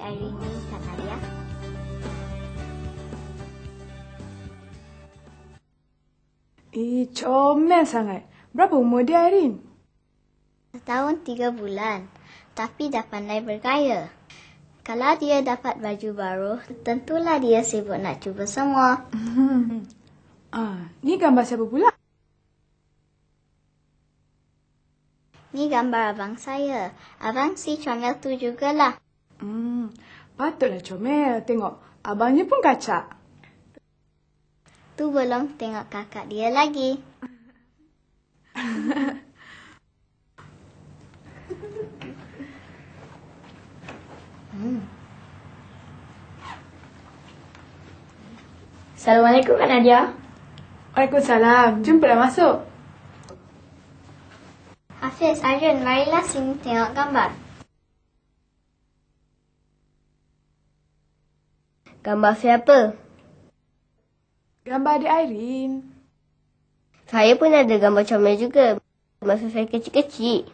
adik Irene ni, Kak Nadia? Comel sangat. Berapa umur dia, Irene? 1 tahun 3 bulan. Tapi dah pandai bergaya. Kalau dia dapat baju baru, tentulah dia sibuk nak cuba semua. Ni gambar siapa pula? Ni gambar abang saya. Abang si comel tu jugalah. Patutlah comel. Tengok, abangnya pun kacak. Tu belum tengok kakak dia lagi. Assalamualaikum Kak Nadia. Waalaikumsalam. Jumpalah masuk. Hafiz, Arjun, marilah sini tengok gambar. Gambar siapa? Gambar adik Irene. Saya pun ada gambar comel juga. Masa saya kecil-kecil.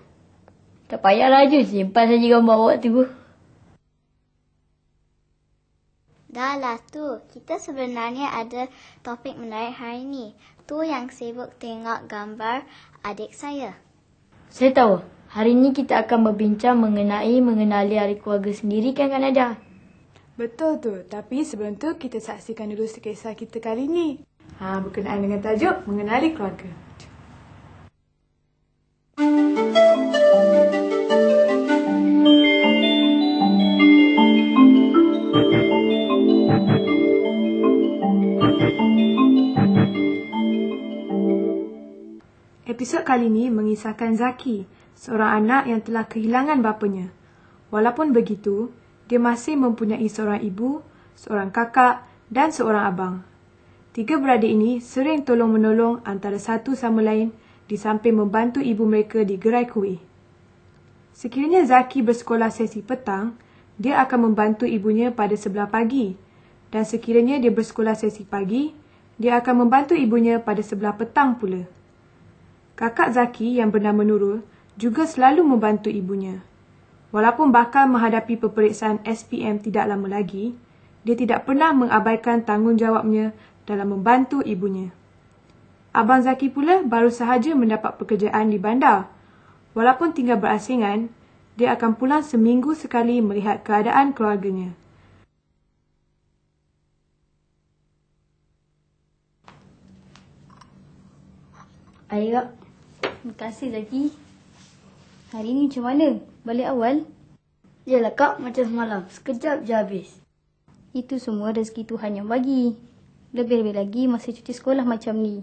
Tak payahlah Jun, simpan saja gambar awak tu. Dah lah tu, kita sebenarnya ada topik menarik hari ni. Tu yang sibuk tengok gambar adik saya. Saya tahu, hari ini kita akan berbincang mengenali hari keluarga sendiri kan Kak Nadia? Betul tu. Tapi sebelum tu, kita saksikan dulu kisah kita kali ni. Berkenaan dengan tajuk mengenali keluarga. Episod kali ini mengisahkan Zaki, seorang anak yang telah kehilangan bapanya. Walaupun begitu, dia masih mempunyai seorang ibu, seorang kakak dan seorang abang. 3 beradik ini sering tolong-menolong antara satu sama lain di samping membantu ibu mereka di gerai kuih. Sekiranya Zaki bersekolah sesi petang, dia akan membantu ibunya pada sebelah pagi. Dan sekiranya dia bersekolah sesi pagi, dia akan membantu ibunya pada sebelah petang pula. Kakak Zaki yang bernama Nurul juga selalu membantu ibunya. Walaupun bakal menghadapi peperiksaan SPM tidak lama lagi, dia tidak pernah mengabaikan tanggungjawabnya dalam membantu ibunya. Abang Zaki pula baru sahaja mendapat pekerjaan di bandar. Walaupun tinggal berasingan, dia akan pulang seminggu sekali melihat keadaan keluarganya. Ayah, terima kasih Zaki. Hari ni macam mana? Balik awal? Yalah Kak, macam semalam. Sekejap je habis. Itu semua rezeki Tuhan yang bagi. Lebih-lebih lagi masa cuti sekolah macam ni.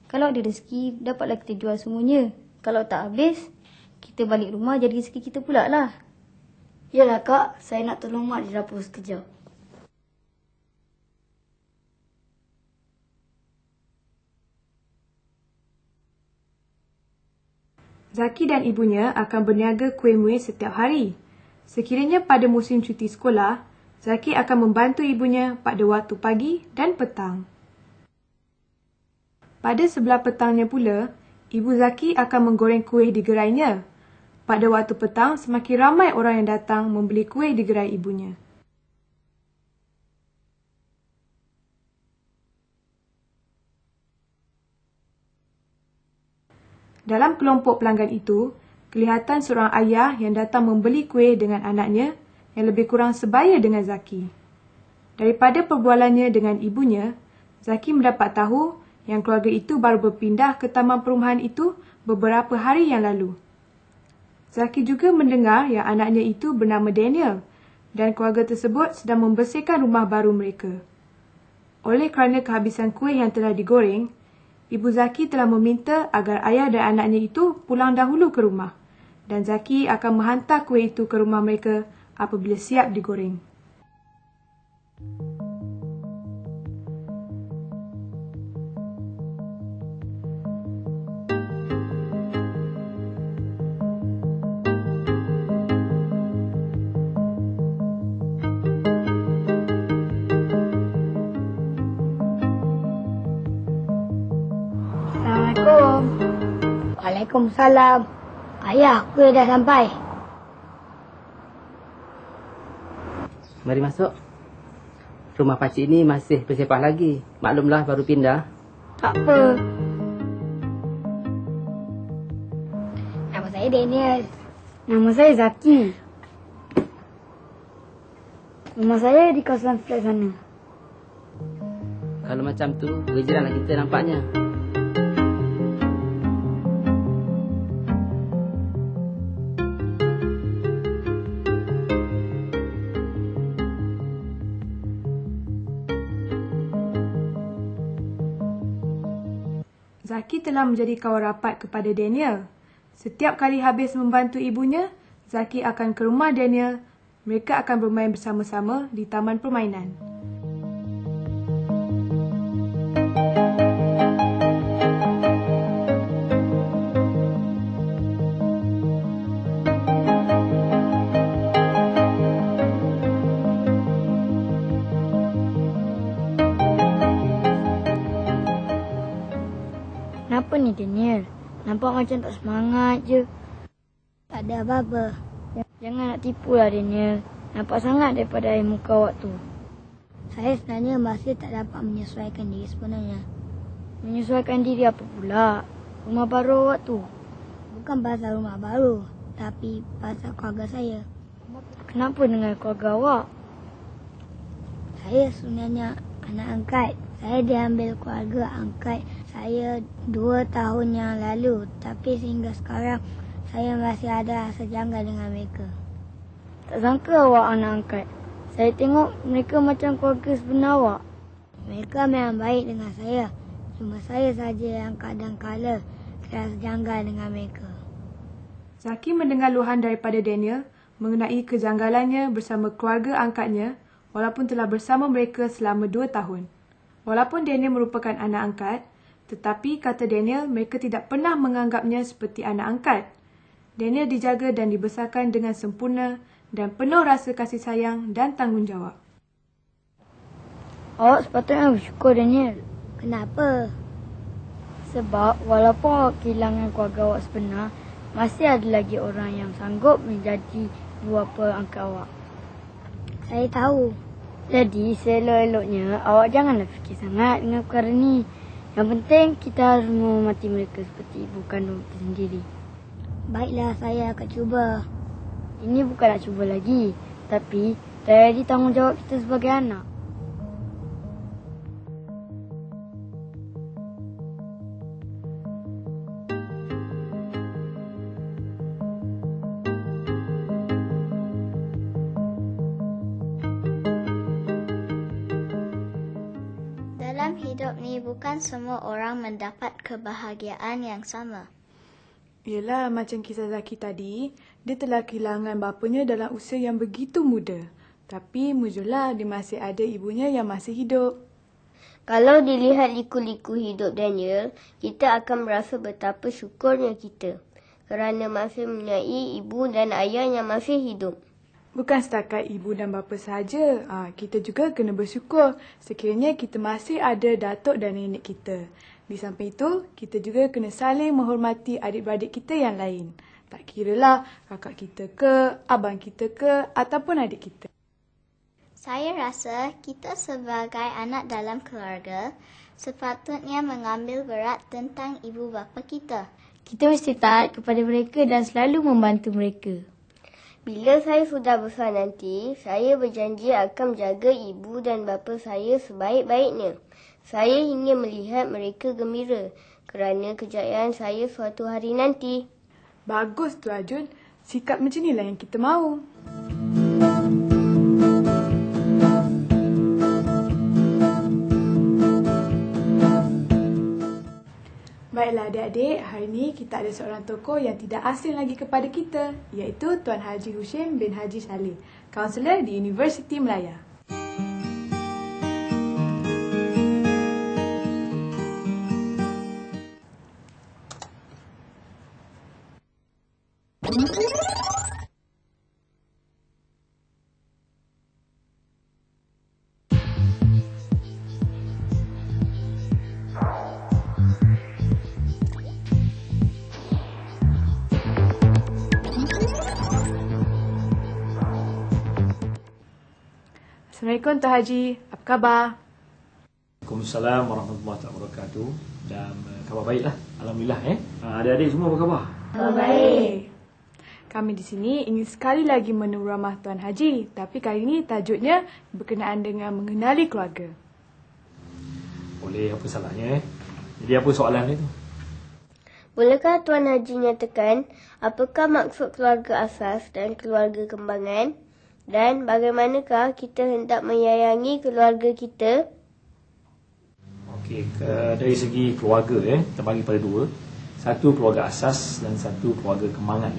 Kalau ada rezeki, dapatlah kita jual semuanya. Kalau tak habis, kita balik rumah jadi rezeki kita pula lah. Yalah Kak, saya nak tolong Mak di dapur sekejap. Zaki dan ibunya akan berniaga kuih-muih setiap hari. Sekiranya pada musim cuti sekolah, Zaki akan membantu ibunya pada waktu pagi dan petang. Pada sebelah petangnya pula, ibu Zaki akan menggoreng kuih di gerainya. Pada waktu petang, semakin ramai orang yang datang membeli kuih di gerai ibunya. Dalam kelompok pelanggan itu, kelihatan seorang ayah yang datang membeli kuih dengan anaknya yang lebih kurang sebaya dengan Zaki. Daripada perbualannya dengan ibunya, Zaki mendapat tahu yang keluarga itu baru berpindah ke taman perumahan itu beberapa hari yang lalu. Zaki juga mendengar yang anaknya itu bernama Daniel dan keluarga tersebut sedang membersihkan rumah baru mereka. Oleh kerana kehabisan kuih yang telah digoreng, Ibu Zaki telah meminta agar ayah dan anaknya itu pulang dahulu ke rumah dan Zaki akan menghantar kuih itu ke rumah mereka apabila siap digoreng. Assalamualaikum. Waalaikumsalam. Ayah, kuih dah sampai. Mari masuk. Rumah pakcik ini masih bersepah lagi. Maklumlah baru pindah. Tak apa. Nama saya Daniel. Nama saya Zaki. Rumah saya di kawasan flat sana. Kalau macam tu, berjiranlah kita nampaknya. Zaki telah menjadi kawan rapat kepada Daniel. Setiap kali habis membantu ibunya, Zaki akan ke rumah Daniel. Mereka akan bermain bersama-sama di taman permainan. Kenapa ni Daniel? Nampak macam tak semangat je. Tak ada apa-apa. Jangan nak tipulah Daniel. Nampak sangat daripada air muka awak tu. Saya sebenarnya masih tak dapat menyesuaikan diri sebenarnya. Menyesuaikan diri apa pula? Rumah baru awak tu. Bukan pasal rumah baru, tapi pasal keluarga saya. Kenapa dengan keluarga awak? Saya sebenarnya anak angkat. Saya diambil keluarga angkat saya 2 tahun yang lalu. Tapi sehingga sekarang saya masih ada rasa janggal dengan mereka. Tak sangka awak anak angkat. Saya tengok mereka macam keluarga sebenar awak. Mereka memang baik dengan saya. Cuma saya saja yang kadang-kala terasa janggal dengan mereka. Zaki mendengar luahan daripada Daniel mengenai kejanggalannya bersama keluarga angkatnya walaupun telah bersama mereka selama 2 tahun. Walaupun Daniel merupakan anak angkat, tetapi kata Daniel, mereka tidak pernah menganggapnya seperti anak angkat. Daniel dijaga dan dibesarkan dengan sempurna dan penuh rasa kasih sayang dan tanggungjawab. Awak sepatutnya bersyukur Daniel. Kenapa? Sebab walaupun awak kehilangan keluarga awak sebenar, masih ada lagi orang yang sanggup menjadi ibu bapa angkat awak. Saya tahu. Jadi seelok-eloknya awak janganlah fikir sangat dengan perkara ni. Yang penting kita harus menghormati mereka seperti ibu kandung kita sendiri. Baiklah, saya akan cuba. Ini bukan nak cuba lagi, tapi jadi tanggungjawab kita sebagai anak. Dalam hidup ni bukan semua orang mendapat kebahagiaan yang sama. Yelah, macam kisah Zaki tadi, dia telah kehilangan bapanya dalam usia yang begitu muda. Tapi mujurlah dia masih ada ibunya yang masih hidup. Kalau dilihat liku-liku hidup Daniel, kita akan merasa betapa syukurnya kita kerana masih mempunyai ibu dan ayah yang masih hidup. Bukan setakat ibu dan bapa sahaja, kita juga kena bersyukur sekiranya kita masih ada datuk dan nenek kita. Di samping itu, kita juga kena saling menghormati adik-beradik kita yang lain. Tak kiralah kakak kita ke, abang kita ke, ataupun adik kita. Saya rasa kita sebagai anak dalam keluarga sepatutnya mengambil berat tentang ibu bapa kita. Kita mesti taat kepada mereka dan selalu membantu mereka. Bila saya sudah besar nanti, saya berjanji akan menjaga ibu dan bapa saya sebaik-baiknya. Saya ingin melihat mereka gembira kerana kejayaan saya suatu hari nanti. Bagus tu Arjun, sikap macam inilah yang kita mahu. Baiklah adik-adik, hari ini kita ada seorang tokoh yang tidak asing lagi kepada kita, iaitu Tuan Haji Husin bin Haji Saleh, kaunselor di Universiti Melaya. Assalamualaikum Tuan Haji. Apa khabar? Waalaikumsalam warahmatullahi wabarakatuh. Dan khabar baiklah. Alhamdulillah. Adik-adik semua apa khabar? Baik. Kami di sini ingin sekali lagi menemu ramah Tuan Haji, tapi kali ini tajuknya berkenaan dengan mengenali keluarga. Boleh, apa salahnya? Jadi apa soalan itu? Bolehkah Tuan Haji nyatakan apakah maksud keluarga asas dan keluarga kembangan? Dan bagaimanakah kita hendak menyayangi keluarga kita? Okey, dari segi keluarga kita bagi pada dua. Satu keluarga asas dan satu keluarga kembangan.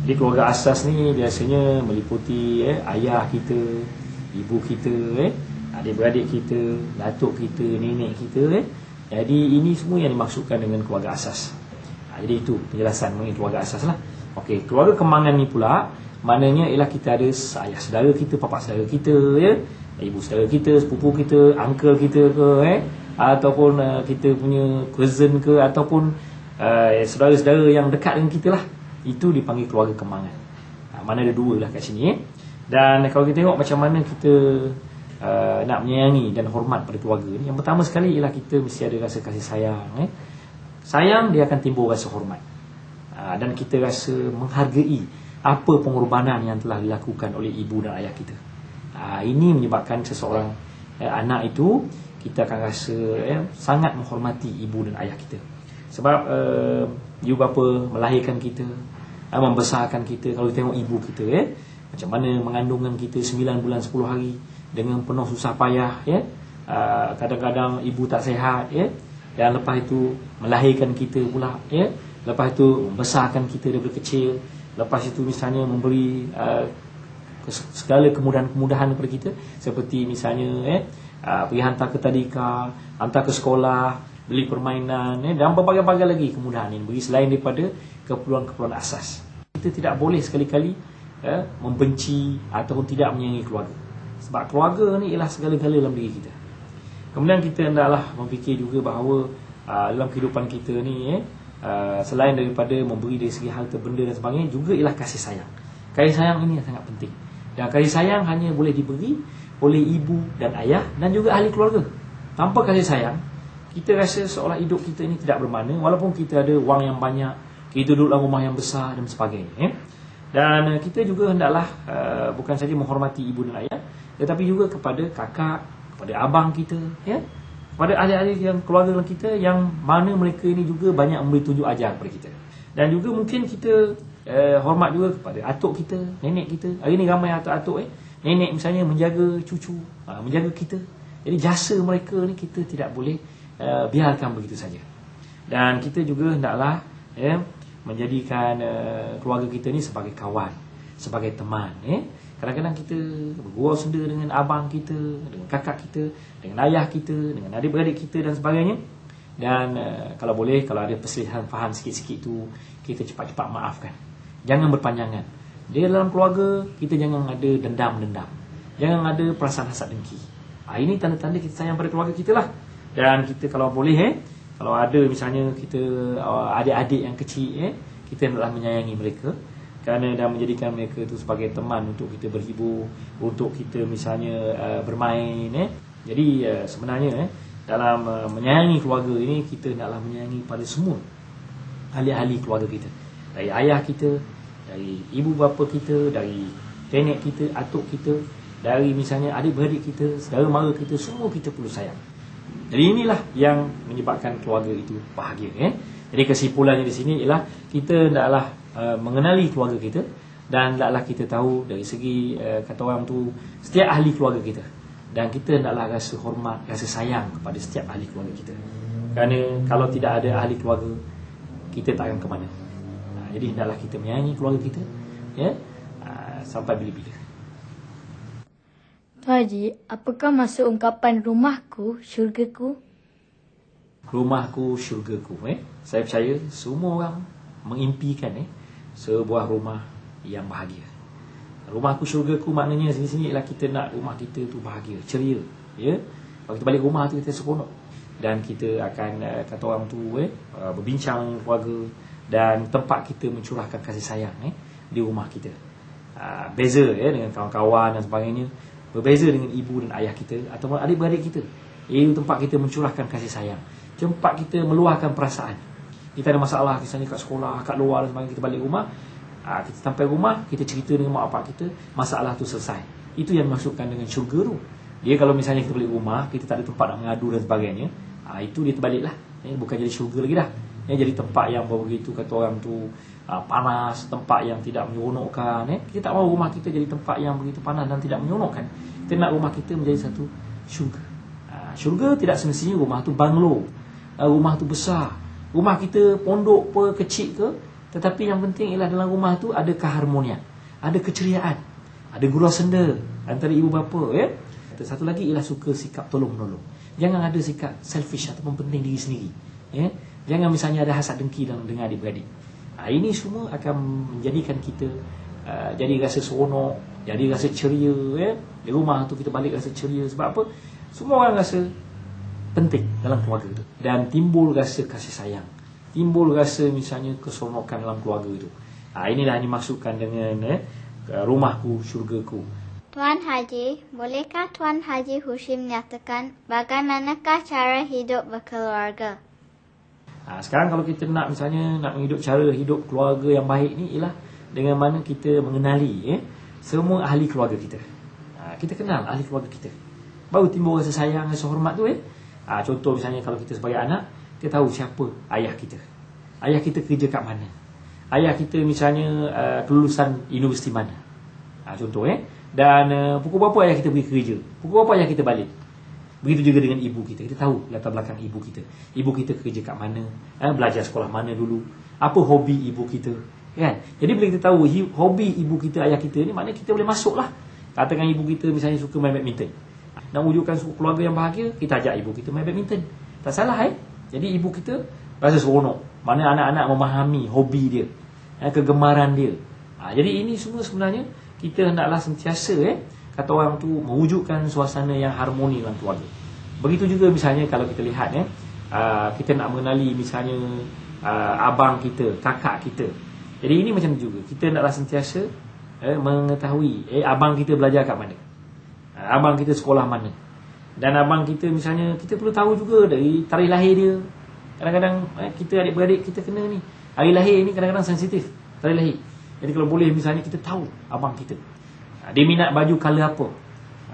Jadi keluarga asas ni biasanya meliputi ayah kita, ibu kita, adik-beradik kita, datuk kita, nenek kita. Jadi ini semua yang dimaksudkan dengan keluarga asas. Jadi itu penjelasan mengenai keluarga asas lah. Okey, keluarga kembangan ni pula maknanya ialah kita ada ayah saudara kita, bapa saudara kita, ibu saudara kita, sepupu kita, uncle kita ke, ataupun kita punya cousin ke, ataupun saudara-saudara yang dekat dengan kita lah. Itu dipanggil keluarga kembangan. Mana ada dua lah kat sini. Dan kalau kita tengok macam mana kita nak menyayangi dan hormat pada keluarga ni, yang pertama sekali ialah kita mesti ada rasa kasih sayang. Sayang dia akan timbul rasa hormat. Dan kita rasa menghargai apa pengorbanan yang telah dilakukan oleh ibu dan ayah kita. Ini menyebabkan seseorang anak itu kita akan rasa sangat menghormati ibu dan ayah kita. Sebab ibu bapa melahirkan kita, membesarkan kita. Kalau kita tengok ibu kita macam mana mengandungkan kita 9 bulan 10 hari dengan penuh susah payah, kadang-kadang ibu tak sihat, dan lepas itu melahirkan kita pula, lepas itu membesarkan kita daripada kecil, lepas itu misalnya memberi segala kemudahan-kemudahan kepada kita, seperti misalnya pergi hantar ke tadika, hantar ke sekolah, beli permainan, dan berbagai-bagai lagi kemudahan ini beri selain daripada keperluan-keperluan asas. Kita tidak boleh sekali-kali membenci ataupun tidak menyayangi keluarga. Sebab keluarga ni ialah segala-gala dalam diri kita. Kemudian kita hendaklah memfikir juga bahawa dalam kehidupan kita ni selain daripada memberi dari segi harta benda dan sebagainya, juga ialah kasih sayang. Kasih sayang ini sangat penting. Dan kasih sayang hanya boleh diberi oleh ibu dan ayah dan juga ahli keluarga. Tanpa kasih sayang, kita rasa seolah hidup kita ini tidak bermakna, walaupun kita ada wang yang banyak, kita duduk dalam rumah yang besar dan sebagainya. Dan kita juga hendaklah bukan saja menghormati ibu dan ayah, tetapi juga kepada kakak, kepada abang kita, kepada adik-adik yang keluarga kita yang mana mereka ini juga banyak memberi tunjuk ajar kepada kita. Dan juga mungkin kita hormat juga kepada atuk kita, nenek kita. Hari ni ramai atuk-atuk nenek misalnya menjaga cucu, menjaga kita. Jadi jasa mereka ni kita tidak boleh biarkan begitu saja. Dan kita juga hendaklah menjadikan keluarga kita ni sebagai kawan, sebagai teman. Kadang-kadang kita bergurau senda dengan abang kita, dengan kakak kita, dengan ayah kita, dengan adik-beradik kita dan sebagainya. Dan kalau boleh, kalau ada perselisihan faham sikit-sikit tu, kita cepat-cepat maafkan. Jangan berpanjangan. Di dalam keluarga, kita jangan ada dendam-dendam. Jangan ada perasaan hasad dengki. Ini tanda-tanda kita sayang pada keluarga kita lah. Dan kita kalau boleh, kalau ada misalnya kita adik-adik yang kecil, kita hendaklah menyayangi mereka. Kerana dah menjadikan mereka itu sebagai teman untuk kita berhibur, untuk kita misalnya bermain. Jadi sebenarnya dalam menyayangi keluarga ini, kita hendaklah menyayangi pada semua ahli-ahli keluarga kita. Dari ayah kita, dari ibu bapa kita, dari nenek kita, atuk kita, dari misalnya adik-beradik kita, saudara mara kita, semua kita perlu sayang. Jadi inilah yang menyebabkan keluarga itu bahagia. Jadi kesimpulannya di sini ialah kita hendaklah mengenali keluarga kita, dan hendaklah kita tahu dari segi kata orang tu setiap ahli keluarga kita, dan kita hendaklah rasa hormat, rasa sayang kepada setiap ahli keluarga kita. Kerana kalau tidak ada ahli keluarga, kita tak akan ke mana. Jadi hendaklah kita menyayangi keluarga kita sampai bila-bila. Tuan Haji, apakah maksud ungkapan rumahku, syurgaku? Rumahku, syurgaku. Saya percaya semua orang mengimpikan sebuah rumah yang bahagia. Rumahku, syurgaku maknanya di sini ialah kita nak rumah kita tu bahagia, ceria. Kalau kita balik rumah tu kita seronok. Dan kita akan kata orang tu berbincang dengan keluarga, dan tempat kita mencurahkan kasih sayang di rumah kita. Beza dengan kawan-kawan dan sebagainya. Berbeza dengan ibu dan ayah kita ataupun adik-beradik kita. Itu tempat kita mencurahkan kasih sayang. Tempat kita meluahkan perasaan. Kita ada masalah misalnya kat sekolah, kat luar dan sebagainya, kita balik rumah, kita sampai rumah, kita cerita dengan mak bapak kita, masalah tu selesai. Itu yang dimaksudkan dengan syurga tu. Dia kalau misalnya kita balik rumah, kita tak ada tempat nak mengadu dan sebagainya, itu dia terbaliklah. Bukan jadi syurga lagi dah. Jadi tempat yang begitu kata orang tu panas, tempat yang tidak menyeronokkan. Kita tak mahu rumah kita jadi tempat yang begitu panas dan tidak menyeronokkan. Kita nak rumah kita menjadi satu syurga. Syurga tidak semestinya rumah tu banglo, rumah tu besar, rumah kita pondok ke kecil ke, tetapi yang penting ialah dalam rumah tu ada keharmonian, ada keceriaan, ada gurau senda antara ibu bapa. Satu lagi ialah suka sikap tolong-menolong. Jangan ada sikap selfish ataupun penting diri sendiri. Jangan misalnya ada hasad dengki dengan adik-beradik. Ini semua akan menjadikan kita jadi rasa seronok, jadi rasa ceria. Di rumah tu kita balik rasa ceria. Sebab apa? Semua orang rasa penting dalam keluarga tu. Dan timbul rasa kasih sayang, timbul rasa misalnya keseronokan dalam keluarga tu. Inilah yang dimaksudkan dengan rumahku, syurgaku. Tuan Haji, bolehkah Tuan Haji Hushim menyatakan bagaimanakah cara hidup berkeluarga? Sekarang kalau kita nak misalnya nak menghidup cara hidup keluarga yang baik ni ialah dengan mana kita mengenali semua ahli keluarga kita. Kita kenal ahli keluarga kita. Baru timbul rasa sayang, rasa hormat tu. Contoh misalnya kalau kita sebagai anak, kita tahu siapa ayah kita. Ayah kita kerja kat mana. Ayah kita misalnya kelulusan universiti mana. Contoh Dan pukul berapa ayah kita pergi kerja, pukul berapa ayah kita balik. Begitu juga dengan ibu kita. Kita tahu latar belakang ibu kita. Ibu kita kerja kat mana, belajar sekolah mana dulu, apa hobi ibu kita, kan? Jadi bila kita tahu hobi ibu kita, ayah kita ni, maknanya kita boleh masuk lah. Katakan ibu kita misalnya suka main badminton. Nak wujudkan keluarga yang bahagia, kita ajak ibu kita main badminton. Tak salah. Jadi ibu kita rasa seronok. Mana anak-anak memahami hobi dia, kegemaran dia. Jadi ini semua sebenarnya kita hendaklah sentiasa kata orang tu mewujudkan suasana yang harmoni dalam keluarga. Begitu juga misalnya kalau kita lihat kita nak mengenali misalnya abang kita, kakak kita. Jadi ini macam juga, kita hendaklah sentiasa mengetahui abang kita belajar kat mana, abang kita sekolah mana. Dan abang kita misalnya kita perlu tahu juga dari tarikh lahir dia. Kadang-kadang kita adik-beradik kita kena ni, hari lahir ni kadang-kadang sensitif, tarikh lahir. Jadi kalau boleh misalnya kita tahu abang kita, dia minat baju color apa,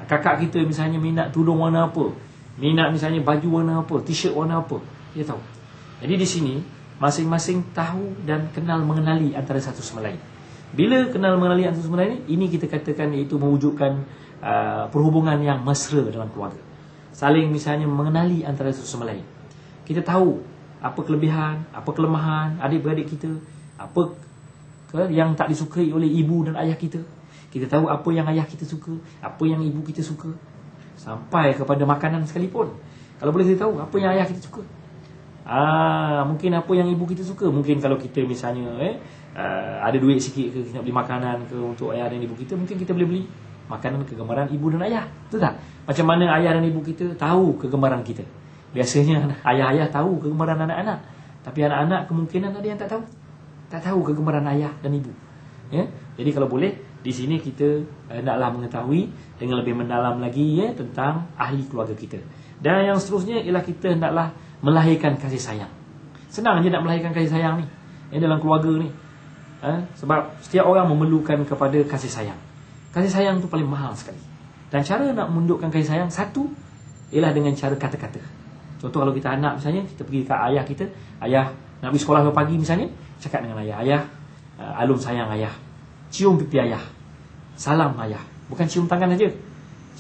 kakak kita misalnya minat tudung warna apa, minat misalnya baju warna apa, t-shirt warna apa, dia tahu. Jadi di sini masing-masing tahu dan kenal mengenali antara satu sama lain. Bila kenal mengenali antara satu sama lain, ini kita katakan iaitu mewujudkan perhubungan yang mesra dalam keluarga. Saling misalnya mengenali antara satu sama lain. Kita tahu apa kelebihan, apa kelemahan adik-beradik kita, apa yang tak disukai oleh ibu dan ayah kita. Kita tahu apa yang ayah kita suka, apa yang ibu kita suka, sampai kepada makanan sekalipun. Kalau boleh kita tahu apa yang ayah kita suka, mungkin apa yang ibu kita suka. Mungkin kalau kita misalnya ada duit sikit ke, kita nak beli makanan ke untuk ayah dan ibu kita, mungkin kita boleh beli makanan kegemaran ibu dan ayah. Betul tak? Macam mana ayah dan ibu kita tahu kegemaran kita. Biasanya ayah-ayah tahu kegemaran anak-anak, tapi anak-anak kemungkinan ada yang tak tahu. Tak tahu kegemaran ayah dan ibu. Jadi kalau boleh, di sini kita hendaklah mengetahui dengan lebih mendalam lagi tentang ahli keluarga kita. Dan yang seterusnya ialah kita hendaklah melahirkan kasih sayang. Senang je nak melahirkan kasih sayang ni dalam keluarga ni. Sebab setiap orang memerlukan kepada kasih sayang. Kasih sayang tu paling mahal sekali. Dan cara nak menunjukkan kasih sayang, satu ialah dengan cara kata-kata. Contoh kalau kita anak misalnya, kita pergi ke ayah kita, ayah nak pergi sekolah pagi misalnya, cakap dengan ayah, ayah, alum sayang ayah, cium pipi ayah, salam ayah. Bukan cium tangan saja,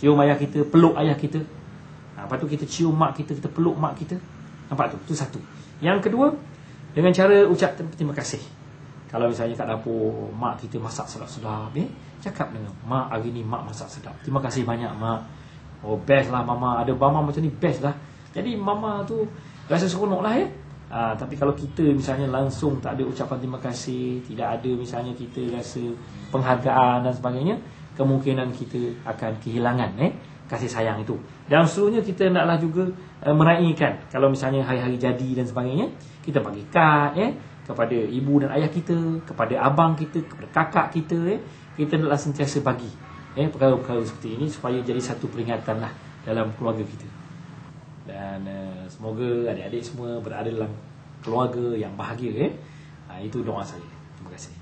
cium ayah kita, peluk ayah kita. Lepas tu kita cium mak kita, kita peluk mak kita. Nampak tu? Itu satu. Yang kedua, dengan cara ucap terima kasih. Kalau misalnya kat dapur mak kita masak sedap-sedap, cakap dengan mak, hari ni mak masak sedap, terima kasih banyak mak. Oh best lah mama, ada mama macam ni best lah. Jadi mama tu rasa seronok lah tapi kalau kita misalnya langsung tak ada ucapan terima kasih, tidak ada misalnya kita rasa penghargaan dan sebagainya, kemungkinan kita akan kehilangan kasih sayang itu. Dan seterusnya kita naklah juga meraihkan, kalau misalnya hari-hari jadi dan sebagainya, kita bagi kad kepada ibu dan ayah kita, kepada abang kita, kepada kakak kita, kita naklah sentiasa bagi perkara-perkara seperti ini supaya jadi satu peringatan lah dalam keluarga kita. Dan semoga adik-adik semua berada dalam keluarga yang bahagia. Itu doa saya. Terima kasih.